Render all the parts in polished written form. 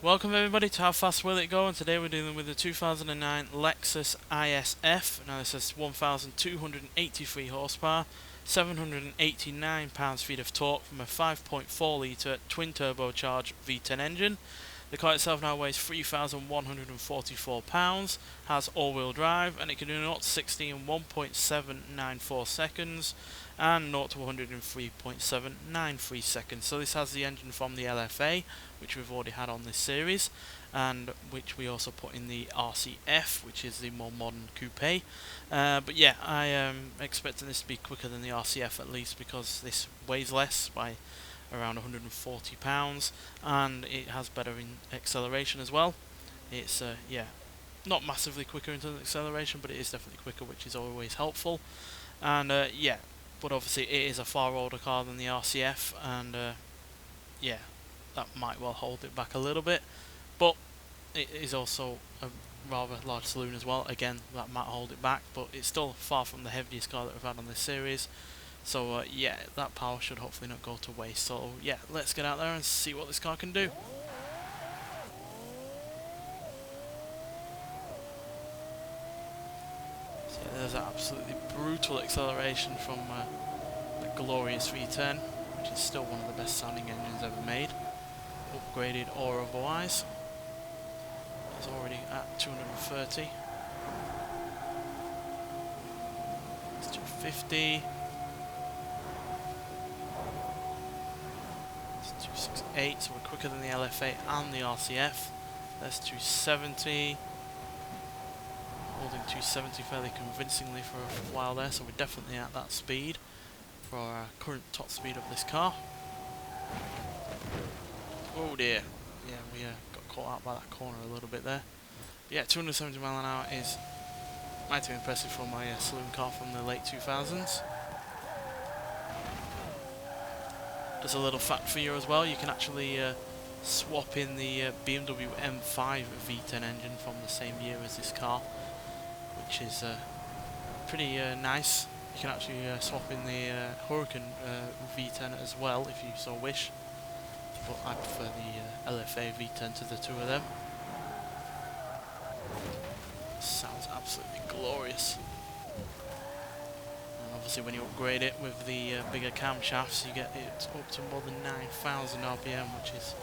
Welcome everybody to How Fast Will It Go, and today we're dealing with the 2009 Lexus ISF. Now this has 1,283 horsepower, 789 pounds-feet of torque from a 5.4 litre twin turbocharged V10 engine. The car itself now weighs 3,144 pounds, has all-wheel drive, and it can do 0 to 60 in 1.794 seconds and 0 to 100 in 3.793 seconds. So this has the engine from the LFA, which we've already had on this series, and which we also put in the RCF, which is the more modern coupe. But yeah, I am expecting this to be quicker than the RCF at least, because this weighs less by around 140 pounds, and it has better in acceleration as well. It's yeah, not massively quicker in terms of acceleration, but it is definitely quicker, which is always helpful. And yeah, but obviously it is a far older car than the RCF, and yeah, that might well hold it back a little bit. But it is also a rather large saloon as well. Again, that might hold it back, but it's still far from the heaviest car that we've had on this series. So yeah, that power should hopefully not go to waste. So yeah, let's get out there and see what this car can do. So yeah, there's that absolutely brutal acceleration from the glorious V10, which is still one of the best sounding engines ever made, upgraded or otherwise. It's already at 230. It's 250. 268, so we're quicker than the LFA and the RCF. There's 270, holding 270 fairly convincingly for a while there, so we're definitely at that speed for our current top speed of this car. Oh dear, yeah, we got caught out by that corner a little bit there. But yeah, 270 mile an hour is mighty impressive for my saloon car from the late 2000s. There's a little fact for you as well, you can actually swap in the BMW M5 V10 engine from the same year as this car, which is pretty nice. You can actually swap in the Huracan V10 as well if you so wish, but I prefer the LFA V10 to the two of them. Sounds absolutely glorious. Obviously when you upgrade it with the bigger camshafts, you get it up to more than 9,000 RPM, which is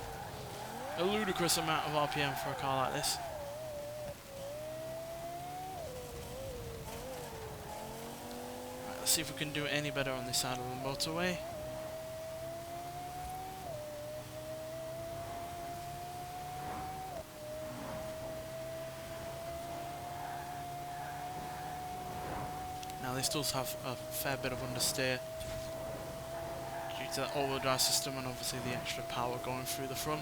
a ludicrous amount of RPM for a car like this. Right, let's see if we can do it any better on this side of the motorway. Now this does have a fair bit of understeer due to that all-wheel drive system and obviously the extra power going through the front.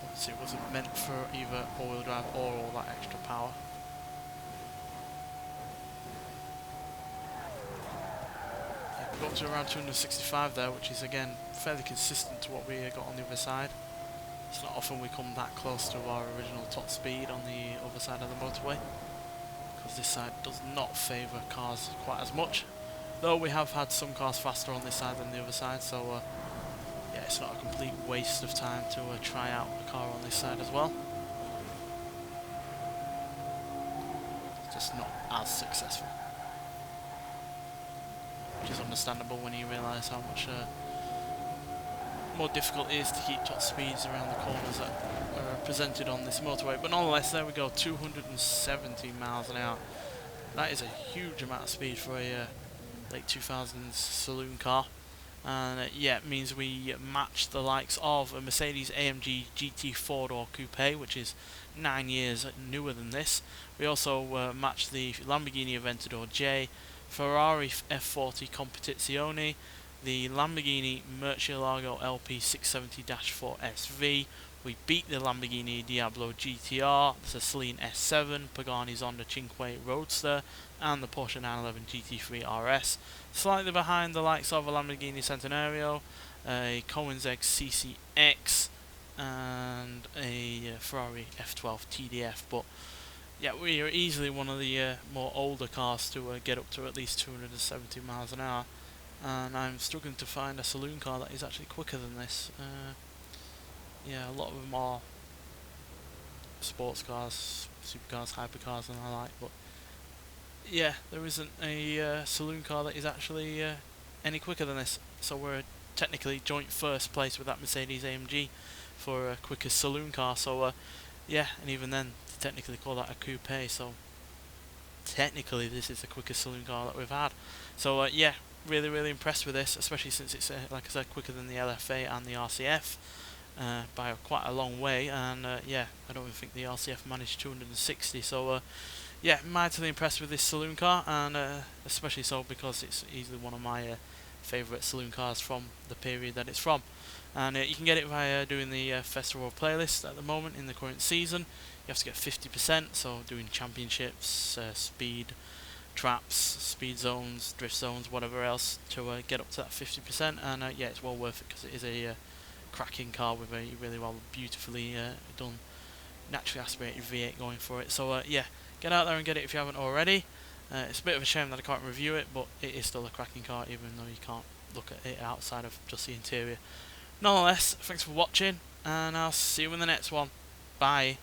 Obviously it wasn't meant for either all-wheel drive or all that extra power. Yeah, we got up to around 265 there, which is again fairly consistent to what we got on the other side. It's not often we come that close to our original top speed on the other side of the motorway, because this side does not favour cars quite as much, though we have had some cars faster on this side than the other side, so yeah, it's not a complete waste of time to try out a car on this side as well. It's just not as successful, which is understandable when you realise how much more difficult it is to keep top speeds around the corners that are presented on this motorway. But nonetheless, there we go, 270 miles an hour. That is a huge amount of speed for a late 2000s saloon car, and yeah, it means we match the likes of a Mercedes AMG GT 4-door coupe, which is 9 years newer than this. We also match the Lamborghini Aventador J, Ferrari F40 Competizione, the Lamborghini Murcielago LP 670-4 SV. We beat the Lamborghini Diablo GTR, the Saloon S7, Pagani Zonda Cinque Roadster, and the Porsche 911 GT3 RS. Slightly behind the likes of a Lamborghini Centenario, a Koenigsegg CCX, and a Ferrari F12 TDF. But yeah, we are easily one of the more older cars to get up to at least 270 miles an hour. And I'm struggling to find a saloon car that is actually quicker than this. yeah, a lot of them are sports cars, supercars, hypercars, and the like. But yeah, there isn't a saloon car that is actually any quicker than this. So we're technically joint first place with that Mercedes AMG for quickest saloon car. So yeah, and even then, they technically call that a coupe. So technically, this is the quickest saloon car that we've had. So yeah, really impressed with this, especially since it's like I said, quicker than the LFA and the RCF. By quite a long way, and yeah, I don't even think the RCF managed 260. So yeah, mightily impressed with this saloon car, and especially so because it's easily one of my favourite saloon cars from the period that it's from. And you can get it via doing the festival playlist at the moment in the current season. You have to get 50%, so doing championships, speed traps, speed zones, drift zones, whatever else to get up to that 50%. And yeah, it's well worth it because it is a cracking car with a really well, beautifully done, naturally aspirated V8 going for it. So yeah, get out there and get it if you haven't already. It's a bit of a shame that I can't review it, but it is still a cracking car, even though you can't look at it outside of just the interior. Nonetheless, thanks for watching, and I'll see you in the next one. Bye.